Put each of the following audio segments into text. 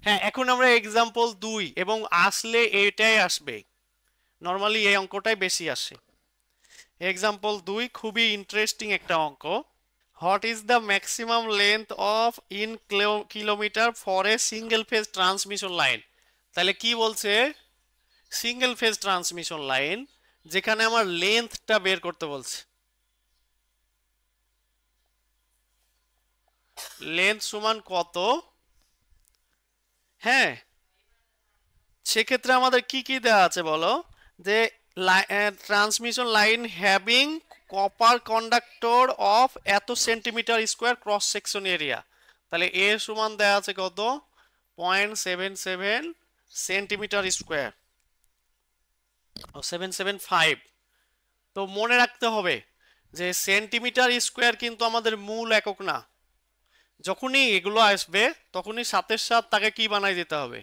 হ্যাঁ, এখন আমরা এক্সাম্পল 2 এবং আসলে এটাই আসবে, নর্মালি এই অঙ্কটাই বেশি আসে। এক্সাম্পল 2 খুবই ইন্টারেস্টিং একটা অঙ্ক। What is the maximum length of in kilometre for a single phase transmission line? তাহলে কি বলছে, সিঙ্গেল ফেজ ট্রান্সমিশন লাইন, যেখানে আমার লেন্থটা বের করতে বলছে। লেন্থ সমান কত? হ্যাঁ, সেক্ষেত্রে আমাদের কি কি দেওয়া আছে বলো, যে transmission line having copper conductor of এত centimetre square cross section area. তাহলে এ সমান দেওয়া আছে কত, 0.77 সেন্টিমিটার স্কোয়ার, 775। তো মনে রাখতে হবে যে সেন্টিমিটার স্কোয়ার কিন্তু আমাদের মূল একক না। যখনই এগুলো আসবে তখনই সাথে সাথে তাকে কি বানাই দিতে হবে,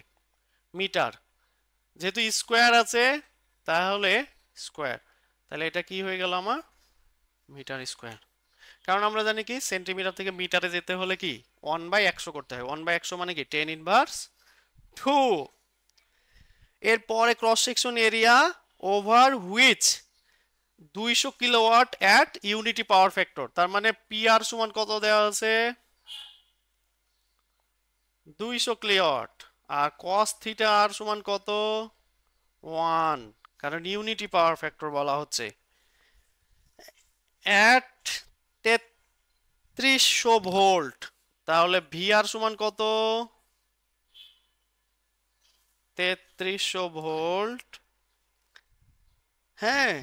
মিটার। যেহেতু স্কোয়ার আছে তাহলে স্কোয়ার, তাহলে এটা কি হয়ে গেল আমার, মিটার স্কোয়ার। কারণ আমরা জানি কি সেন্টিমিটার থেকে মিটারে যেতে হলে কি 1/100 করতে হয়, 1/100 মানে কি 10^2। এরপরে cross section area over which 200 kilowatt at unity power factor, তার মানে পি আর সমান কত দেওয়া আছে, 200 কিলোওয়াট। আর কস থিটা আর সমান কত, 1, কারণ ইউনিটি পাওয়ার ফ্যাক্টর বলা হচ্ছে। অ্যাট 3300 ভোল্ট, তাহলে ভি আর সমান কত, 3300 ভোল্ট। হ্যাঁ,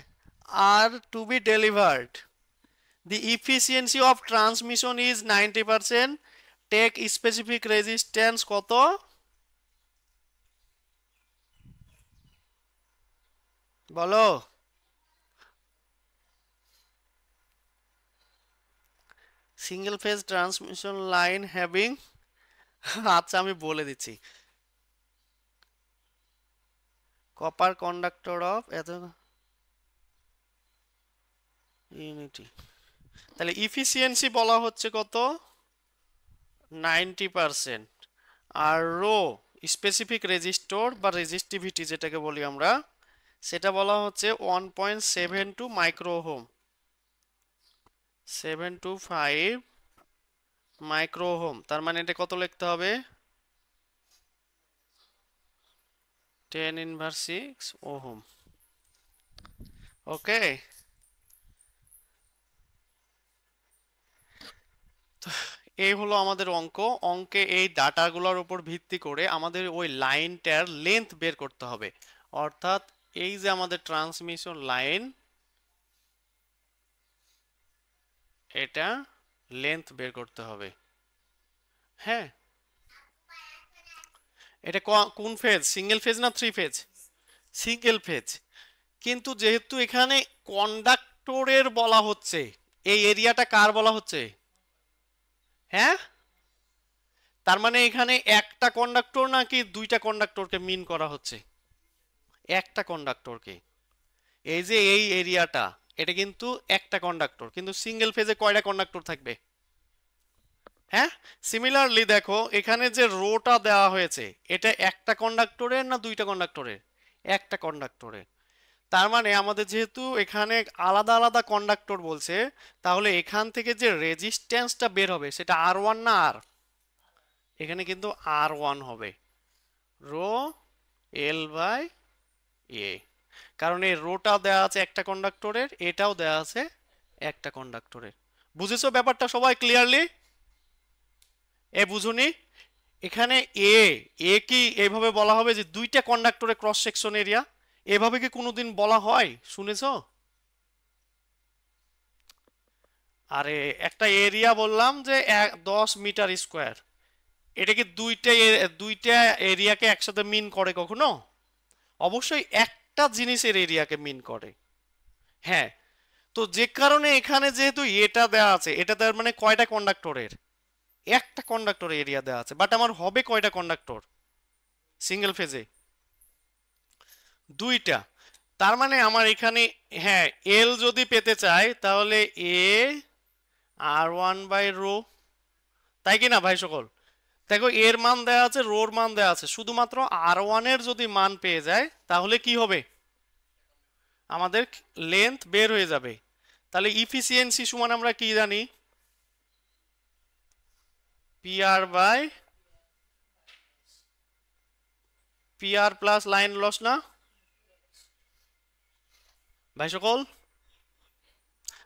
আর to be delivered the efficiency of transmission is 90%, take specific resistance কত, বলো। Single phase transmission line having, আচ্ছা আমি বলে দিচ্ছি, কপার কন্ডাক্টর অফ এত ইউনিটি, তাহলে ইফিসিয়েন্সি বলা হচ্ছে কত, 90%। আর রো স্পেসিফিক রেজিস্টর বা রেজিস্টিভিটি যেটাকে বলি আমরা, সেটা বলা হচ্ছে 1.72 মাইক্রো ওহম, 725 মাইক্রো ওহম। তার মানে এটা কত লিখতে হবে, 10^6 ওহম। ওকে, এই হলো আমাদের অঙ্ক। অঙ্কে এই ডাটাগুলোর উপর ভিত্তি করে আমাদের ওই লাইনটার লেন্থ বের করতে হবে। অর্থাৎ এই যে আমাদের ট্রান্সমিশন লাইন, এটা লেন্থ বের করতে হবে। হ্যাঁ, এটা কোন ফেজ, সিঙ্গেল ফেজ না থ্রি ফেজ, সিঙ্গেল ফেজ। কিন্তু যেহেতু এখানে কন্ডাক্টরের বলা হচ্ছে, এই এরিয়াটা কার বলা হচ্ছে, হ্যাঁ, তার মানে এখানে একটা কন্ডাক্টর নাকি দুইটা কন্ডাক্টরকে মিন করা হচ্ছে, একটা কন্ডাক্টরকে। এই যে এই এরিয়াটা, এটা কিন্তু একটা কন্ডাক্টর, কিন্তু সিঙ্গেল ফেজে কয়টা কন্ডাক্টর থাকবে, হ্যাঁ। সিমিলারলি দেখো এখানে যে রোটা দেওয়া হয়েছে, এটা একটা কন্ডাক্টরের না দুইটা কন্ডাক্টরের, একটা কন্ডাক্টরের। তার মানে আমাদের যেহেতু এখানে আলাদা আলাদা কন্ডাক্টর বলছে, তাহলে এখান থেকে যে রেজিস্ট্যান্সটা বের হবে সেটা R1 না আর, এখানে কিন্তু R1 হবে, রো L/A। কারণ এই রোটা দেওয়া আছে একটা কন্ডাক্টরের, এটাও দেওয়া আছে একটা কন্ডাক্টরের। বুঝেছো ব্যাপারটা সবাই ক্লিয়ারলি? এ বুঝুনি? এখানে এ, এ কি এভাবে বলা হবে যে দুইটা কন্ডাক্টরের ক্রস সেকশন এরিয়া, এভাবে কি কোনোদিন বলা হয়, শুনেছো? আরে একটা এরিয়া বললাম যে 10 মিটার স্কোয়ার, এটা কি দুইটা এরিয়াকে একসাথে মিন করে কখনো? অবশ্যই একটা জিনিসের এরিয়াকে মিন করে। হ্যাঁ, তো যে কারণে এখানে যেহেতু এটা দেওয়া আছে, এটা তার মানে কয়টা কন্ডাক্টরের, একটা কন্ডাক্টর এরিয়া দেওয়া আছে, বাট আমার হবে কয়টা কন্ডাক্টর সিঙ্গেল ফেজে, দুইটা। তার মানে আমার এখানে, হ্যাঁ, এল যদি পেতে চাই তাহলে এ R1/ρ, তাই কি না ভাই সকল? দেখো এর মান দেয়া আছে, রোর মান দেয়া আছে, শুধুমাত্র R1 এর যদি মান পেয়ে যায় তাহলে কি হবে, আমাদের লেন্থ বের হয়ে যাবে। তাহলে ইফিসিয়েন্সি সমান আমরা কি জানি, PR by PR plus line loss না ভাই সকল?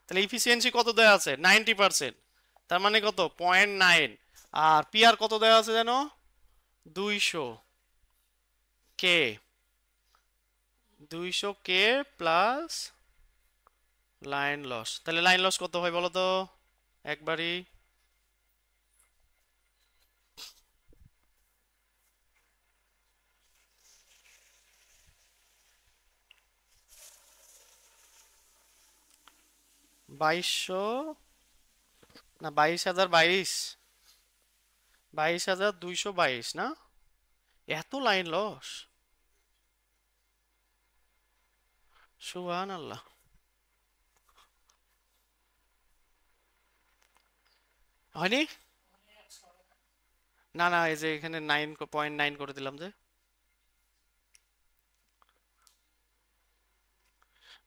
তাহলে ইফিসিয়েন্সি কত দেওয়া আছে, 90%, তার মানে কত 0.9। আর PR কত দেওয়া আছে জানো, 200 কে, 200 কে প্লাস লাইন লস। তাহলে লাইন লস কত হয় বলো তো একবারই, বাইশশো না 22,022, 22,222 না, এত লাইন লস, সুবহান আল্লাহ। হয়নি, না না এই যে এখানে 9.9 করে দিলাম যে,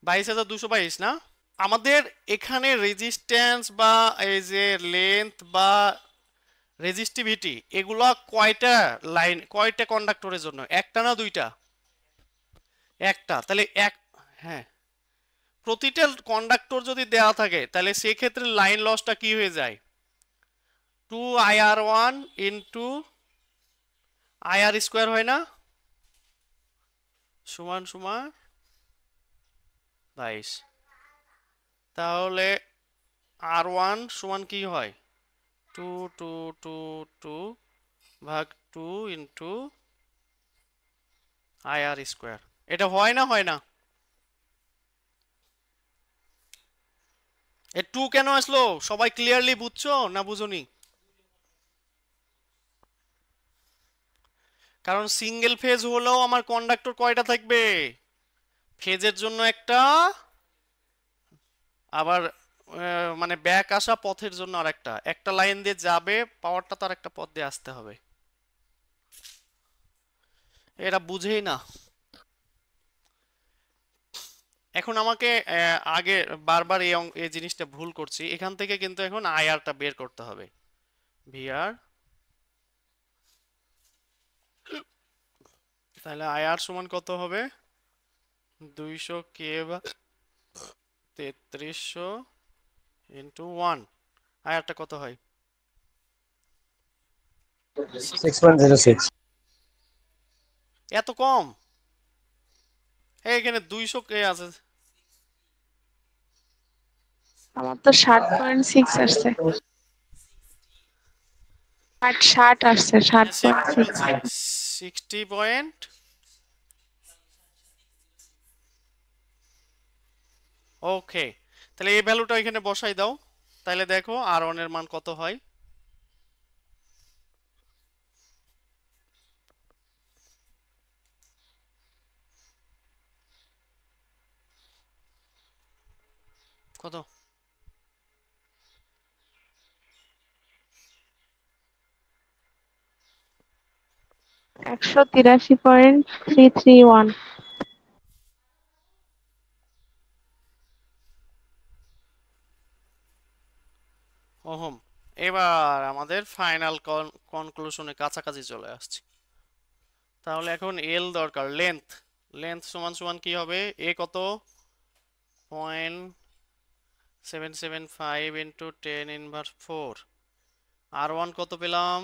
22,222 না। আমাদের এখানে রেজিস্ট্যান্স বা এই যে লেন্থ বা রেজিস্টিভিটি এগুলা কয়টা লাইন, কয়টা কন্ডাক্টরের জন্য, একটা না দুইটা, একটা। তাহলে এক, হ্যাঁ, প্রতিটা কন্ডাক্টর যদি দেওয়া থাকে তাহলে সেক্ষেত্রে লাইন লসটা কি হয়ে যায়, 2IR1 ইন্টু IR স্কোয়ার হয় না, সমান সমান 22। তাহলে R1 সমান কি হয়, 2 ভাগ 2 ইন্টু IR স্কোয়ার। এটা হয় না, হয় না? এ 2 কেন আসলো সবাই ক্লিয়ারলি বুঝছো না বুঝোনি? কারণ সিঙ্গেল ফেজ হলেও আমার কন্ডাক্টর কয়টা থাকবে, ফেজের জন্য একটা, আবার মানে ব্যাক আসা পথের জন্য আর একটা, একটা লাইন দিয়ে যাবে পাওয়ারটা, তার একটা পথ দিয়ে আসতে হবে। এরা বুঝেই না। এখন আমাকে আগে বারবার এই জিনিসটা ভুল করছি, এখান থেকে কিন্তু এখন আইআরটা বের করতে হবে, ভিআর। তাহলে আইআর সমান কত হবে, 200 কে বা 3300 ইন্টু 1, আইআরটা কত হয়, 6.06। এত কম? এখানে 200 কে আছে। আমার তো 60.6 আসছে, 60 আসছে, সেটাই 60.6। বলছি, 60 পয়েন্ট। ওকে, তাহলে এই ভ্যালুটা এখানে বসাই দাও, তাহলে দেখো R1 এর মান কত হয়, কত, 183.331। ওহম। এবার আমাদের ফাইনাল কনক্লুশনে কাছাকাছি চলে আসছে। তাহলে এখন এল দরকার, লেন্থ, লেন্থ সমান সমান কি হবে, এ কত, 0.775 ইন্টু 10⁻⁴, R1 কত পেলাম,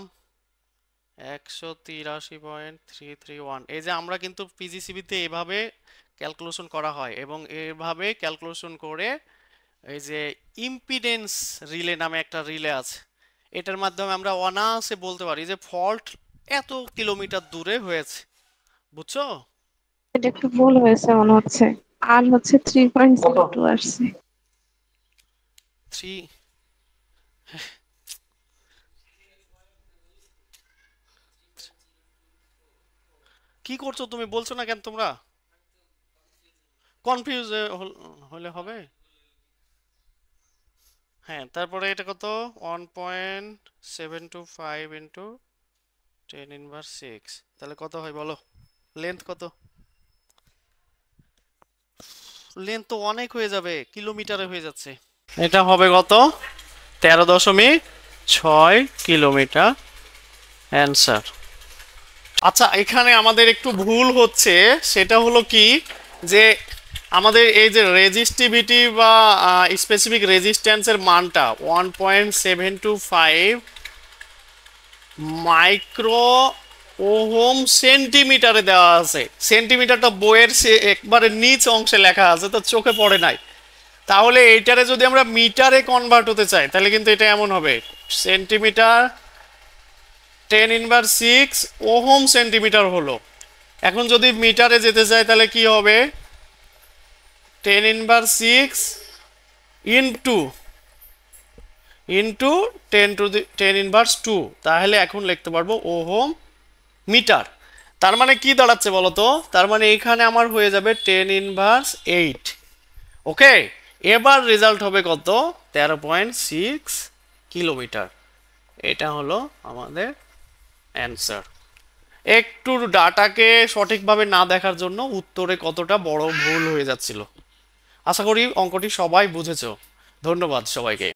183.331। এই যে আমরা কিন্তু পিজিসিবিতে এভাবে ক্যালকুলেশন করা হয়, এবং এভাবে ক্যালকুলেশন করে এই যে ইম্পিডেন্স রিলে নামে একটা রিলে আছে, এটার মাধ্যমে আমরা অনায়াসে বলতে পারি যে ফল্ট এত কিলোমিটার দূরে হয়েছে, বুঝছো? এটা একটু ভুল হয়েছে মনে হচ্ছে, আর হচ্ছে 3.02 আসছে। 3, কি করছো তুমি, বলছো না কেন তোমরা, কনফিউজ হলে হবে। হ্যাঁ, তারপরে এটা কত, 1.725 ইন্টু 10^6 তাহলে কত হয় বলো, লেন্থ কত? লেন্থ তো অনেক হয়ে যাবে, কিলোমিটারে হয়ে যাচ্ছে। এটা হবে কত? 13.6 কিলোমিটার অ্যান্সার। আচ্ছা, এখানে আমাদের একটু ভুল হচ্ছে, সেটা হলো কি যে আমাদের এই যে রেজিস্টিভিটি বা স্পেসিফিক রেজিস্ট্যান্সের মানটা 1.725 মাইক্রো ওহম সেন্টিমিটারে দেওয়া আছে। সেন্টিমিটারটা বইয়ের সে একবারে নিচ অংশে লেখা আছে, তো চোখে পড়ে নাই। তাহলে এইটারে যদি আমরা মিটারে কনভার্ট হতে চাই তাহলে কিন্তু এটা এমন হবে, সেন্টিমিটার 10^6 ওহম সেন্টিমিটার হলো। এখন যদি মিটারে যেতে চাই তাহলে কি হবে, 10^6 ইন্টু 10^2, তাহলে এখন লিখতে পারবো ওহম মিটার। তার মানে কি দাঁড়াচ্ছে বলতো, তার মানে এখানে আমার হয়ে যাবে 10^8। ওকে, এবার রেজাল্ট হবে কত, 13.6 কিলোমিটার। এটা হলো আমাদের অ্যান্সার। একটু ডাটাকে সঠিকভাবে না দেখার জন্য উত্তরে কতটা বড় ভুল হয়ে যাচ্ছিল। আশা করি অঙ্কটি সবাই বুঝেছো। ধন্যবাদ সবাইকে।